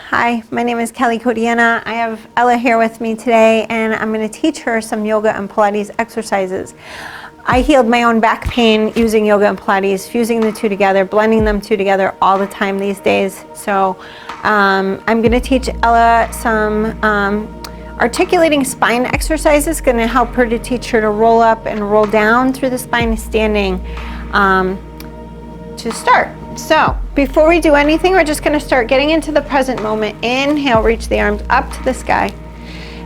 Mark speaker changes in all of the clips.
Speaker 1: Hi, my name is Kelly Codiana. I have Ella here with me today, and I'm going to teach her some yoga and Pilates exercises. I healed my own back pain using yoga and Pilates, fusing the two together, blending them two together all the time these days. So I'm going to teach Ella some articulating spine exercises, going to help her to teach her to roll up and roll down through the spine standing to start. So before we do anything, we're just going to start getting into the present moment. Inhale, reach the arms up to the sky.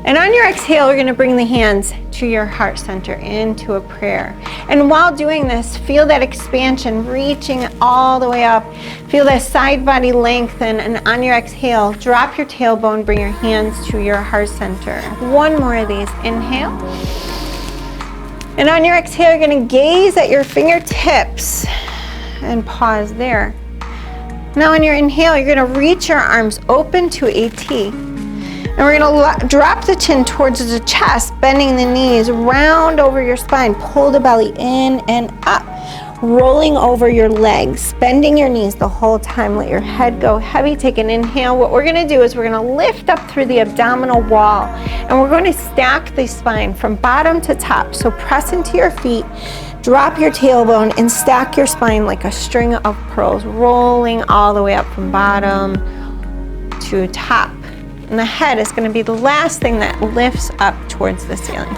Speaker 1: And on your exhale, you're going to bring the hands to your heart center into a prayer. And while doing this, feel that expansion reaching all the way up. Feel that side body lengthen. And on your exhale, drop your tailbone, bring your hands to your heart center. One more of these. Inhale. And on your exhale, you're going to gaze at your fingertips and pause there. Now on your inhale, you're going to reach your arms open to a T. And we're going to drop the chin towards the chest, bending the knees, round over your spine, pull the belly in and up, rolling over your legs, bending your knees the whole time. Let your head go heavy. Take an inhale. What we're going to do is we're going to lift up through the abdominal wall, and we're going to stack the spine from bottom to top. So press into your feet, drop your tailbone, and stack your spine like a string of pearls, rolling all the way up from bottom to top. And the head is going to be the last thing that lifts up towards the ceiling.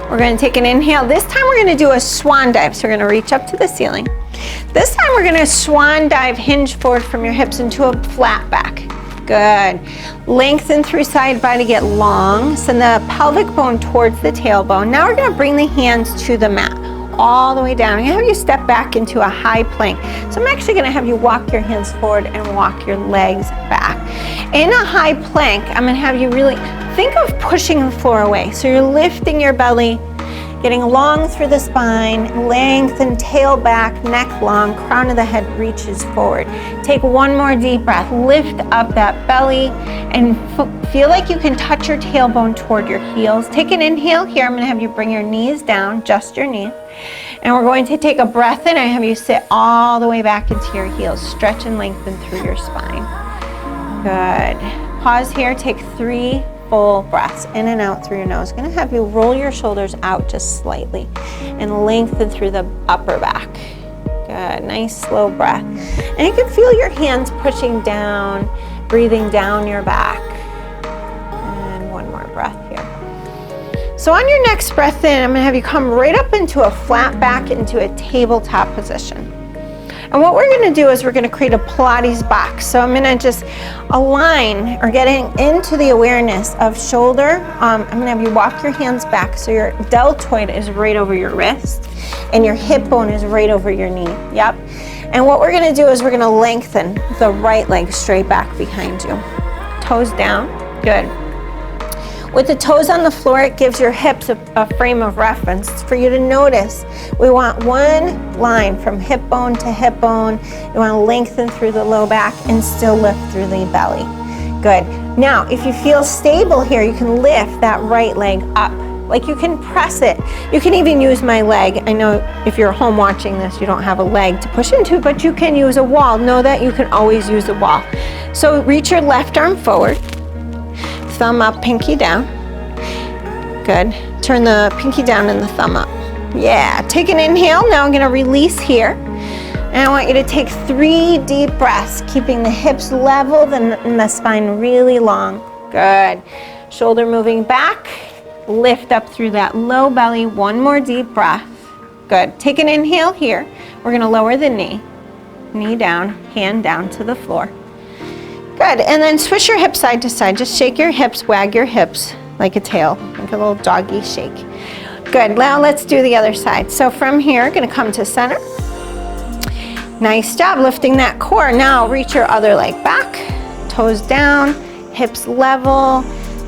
Speaker 1: We're going to take an inhale. This time we're going to do a swan dive. So we're going to reach up to the ceiling. This time we're going to swan dive, hinge forward from your hips into a flat back. Good. Lengthen through side body, get long. Send the pelvic bone towards the tailbone. Now we're going to bring the hands to the mat, all the way down. I'm going to have you step back into a high plank. So I'm actually going to have you walk your hands forward and walk your legs back. In a high plank, I'm going to have you really think of pushing the floor away. So you're lifting your belly, getting long through the spine, lengthen, tail back, neck long, crown of the head reaches forward. Take one more deep breath. Lift up that belly and feel like you can touch your tailbone toward your heels. Take an inhale here. I'm going to have you bring your knees down, just your knees. And we're going to take a breath in and have you sit all the way back into your heels. Stretch and lengthen through your spine. Good. Pause here. Take 3 full breaths in and out through your nose. Going to have you roll your shoulders out just slightly and lengthen through the upper back. Good. Nice slow breath. And you can feel your hands pushing down, breathing down your back. And one more breath here. So on your next breath in, I'm going to have you come right up into a flat back, into a tabletop position. And what we're going to do is we're going to create a Pilates box. So I'm going to just align or getting into the awareness of shoulder. I'm going to have you walk your hands back so your deltoid is right over your wrist and your hip bone is right over your knee. Yep. And what we're going to do is we're going to lengthen the right leg straight back behind you. Toes down. Good. With the toes on the floor, it gives your hips a frame of reference for you to notice. We want one line from hip bone to hip bone. You want to lengthen through the low back and still lift through the belly. Good. Now, if you feel stable here, you can lift that right leg up. Like you can press it. You can even use my leg. I know if you're home watching this, you don't have a leg to push into, but you can use a wall. Know that you can always use a wall. So reach your left arm forward. Thumb up, pinky down. Good. Turn the pinky down and the thumb up. Yeah. Take an inhale. Now I'm going to release here. And I want you to take 3 deep breaths, keeping the hips level and the spine really long. Good. Shoulder moving back. Lift up through that low belly. One more deep breath. Good. Take an inhale here. We're going to lower the knee. Knee down, hand down to the floor. Good, and then switch your hips side to side. Just shake your hips, wag your hips like a tail, like a little doggy shake. Good, now let's do the other side. So from here, gonna come to center. Nice job lifting that core. Now reach your other leg back, toes down, hips level,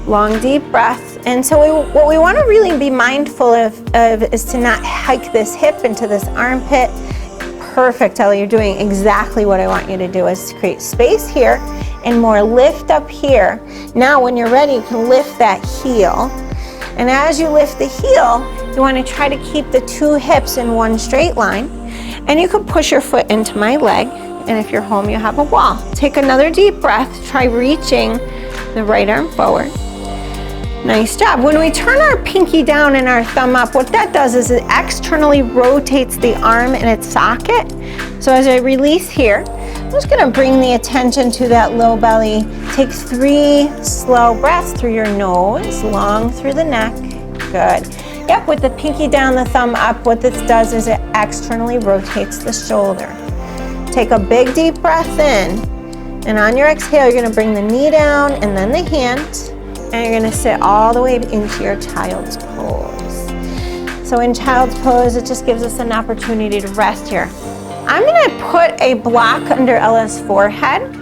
Speaker 1: long deep breath. And so what we wanna really be mindful of is to not hike this hip into this armpit. Perfect, Ellie, you're doing exactly what I want you to do, is to create space here and more lift up here. Now when you're ready, you can lift that heel. And as you lift the heel, you want to try to keep the 2 hips in one straight line. And you can push your foot into my leg And if you're home, you have a wall. Take another deep breath. Try reaching the right arm forward. Nice job. When we turn our pinky down and our thumb up, what that does is it externally rotates the arm in its socket. So as I release here, I'm just gonna bring the attention to that low belly. Take 3 slow breaths through your nose, long through the neck. Good. Yep, with the pinky down, the thumb up, what this does is it externally rotates the shoulder. Take a big deep breath in, and on your exhale, you're gonna bring the knee down and then the hand, and you're gonna sit all the way into your child's pose. So in child's pose, it just gives us an opportunity to rest here. I'm gonna put a block under Ella's forehead.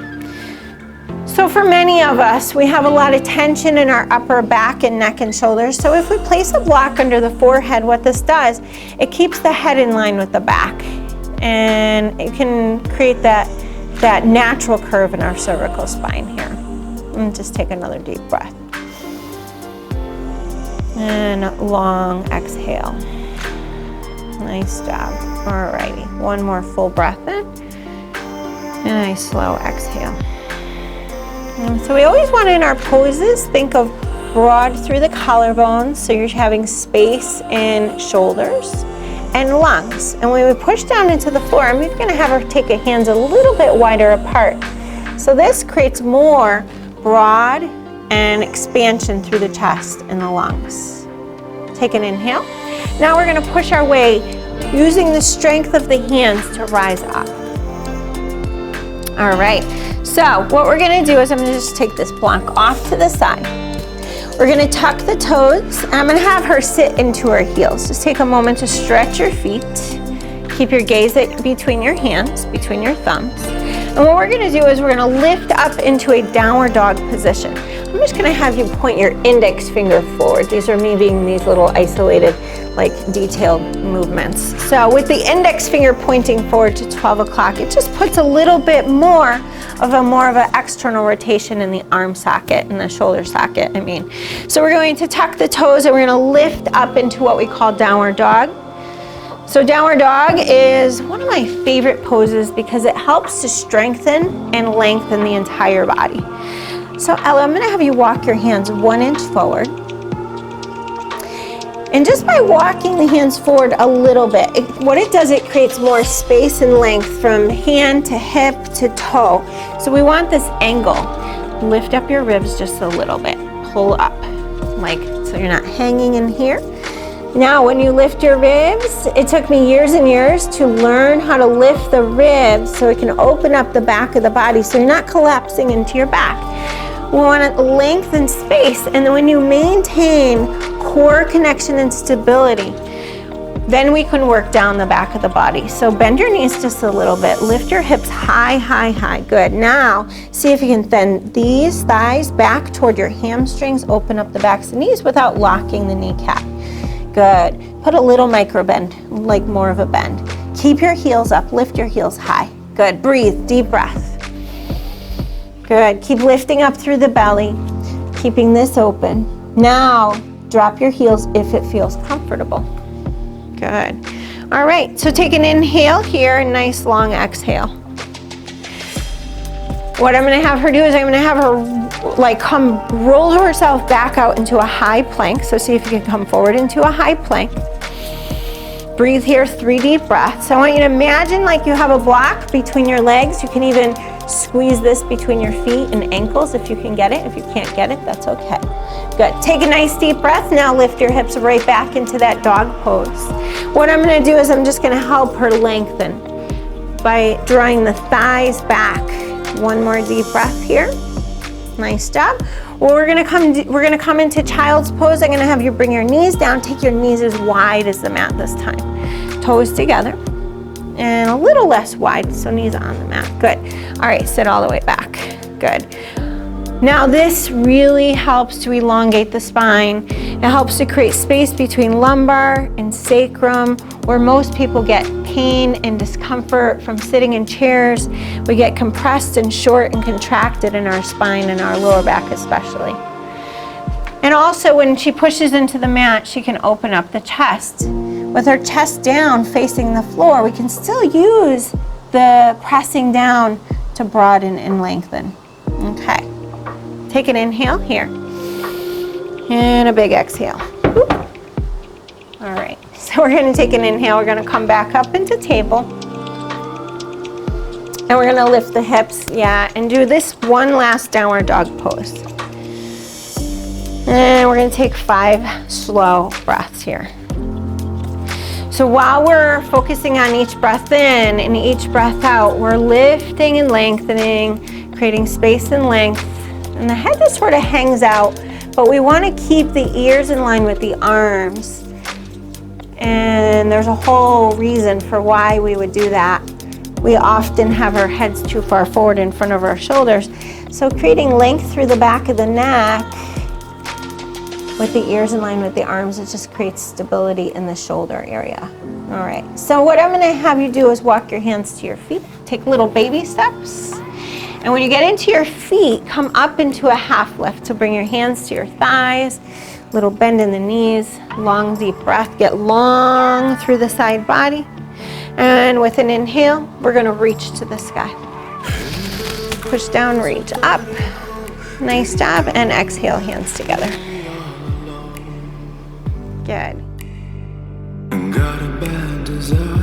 Speaker 1: So for many of us, we have a lot of tension in our upper back and neck and shoulders. So if we place a block under the forehead, what this does, it keeps the head in line with the back. And it can create that natural curve in our cervical spine here. And just take another deep breath. And long exhale. Nice job. Alrighty, one more full breath in. And a slow exhale. And so we always want in our poses, think of broad through the collarbones, so you're having space in shoulders and lungs. And when we push down into the floor, I'm even gonna have her take her hands a little bit wider apart. So this creates more broad and expansion through the chest and the lungs. Take an inhale. Now we're gonna push our way using the strength of the hands to rise up. All right, so what we're gonna do is I'm gonna just take this block off to the side. We're gonna tuck the toes, and I'm gonna have her sit into her heels. Just take a moment to stretch your feet. Keep your gaze between your hands, between your thumbs. And what we're gonna do is we're gonna lift up into a downward dog position. I'm just gonna have you point your index finger forward. These are me being these little isolated, like detailed movements. So with the index finger pointing forward to 12 o'clock, it just puts a little bit more of an external rotation in the arm socket and the shoulder socket, So we're going to tuck the toes and we're gonna lift up into what we call downward dog. So downward dog is one of my favorite poses because it helps to strengthen and lengthen the entire body. So Ella, I'm gonna have you walk your hands 1 inch forward. And just by walking the hands forward a little bit, what it does, it creates more space and length from hand to hip to toe. So we want this angle. Lift up your ribs just a little bit. Pull up, so you're not hanging in here. Now, when you lift your ribs, it took me years and years to learn how to lift the ribs so it can open up the back of the body so you're not collapsing into your back. We want to lengthen space, and then when you maintain core connection and stability, then we can work down the back of the body. So bend your knees just a little bit. Lift your hips high, high, high. Good. Now, see if you can bend these thighs back toward your hamstrings. Open up the backs of the knees without locking the kneecap. Good. Put a little micro bend, like more of a bend. Keep your heels up. Lift your heels high. Good. Breathe. Deep breath. Good. Keep lifting up through the belly, keeping this open. Now, drop your heels if it feels comfortable. Good. All right, so take an inhale here, a nice long exhale. What I'm gonna have her do is I'm gonna have her come roll herself back out into a high plank. So see if you can come forward into a high plank. Breathe here, 3 deep breaths. I want you to imagine like you have a block between your legs. You can even squeeze this between your feet and ankles if you can get it. If you can't get it, that's okay. Good. Take a nice deep breath. Now lift your hips right back into that dog pose. What I'm going to do is I'm just going to help her lengthen by drawing the thighs back. 1 more deep breath here. Nice job. Well, we're going to come into child's pose. I'm going to have you bring your knees down. Take your knees as wide as the mat this time. Toes together. And a little less wide, so knees on the mat. Good. All right, sit all the way back. Good. Now this really helps to elongate the spine. It helps to create space between lumbar and sacrum, where most people get pain and discomfort from sitting in chairs. We get compressed and short and contracted in our spine and our lower back especially. And also when she pushes into the mat, she can open up the chest. With her chest down facing the floor, we can still use the pressing down to broaden and lengthen. Okay. Take an inhale here. And a big exhale. All right. So we're going to take an inhale. We're going to come back up into table. And we're going to lift the hips, and do this one last downward dog pose. And we're going to take 5 slow breaths here. So while we're focusing on each breath in and each breath out, we're lifting and lengthening, creating space and length. And the head just sort of hangs out, but we want to keep the ears in line with the arms. And there's a whole reason for why we would do that. We often have our heads too far forward in front of our shoulders. So creating length through the back of the neck with the ears in line with the arms, it just creates stability in the shoulder area. All right, so what I'm gonna have you do is walk your hands to your feet. Take little baby steps. And when you get into your feet, come up into a half lift. So bring your hands to your thighs, little bend in the knees, long deep breath. Get long through the side body. And with an inhale, we're gonna reach to the sky. Push down, reach up. Nice job, and exhale, hands together. Good.
Speaker 2: Got a bad desire.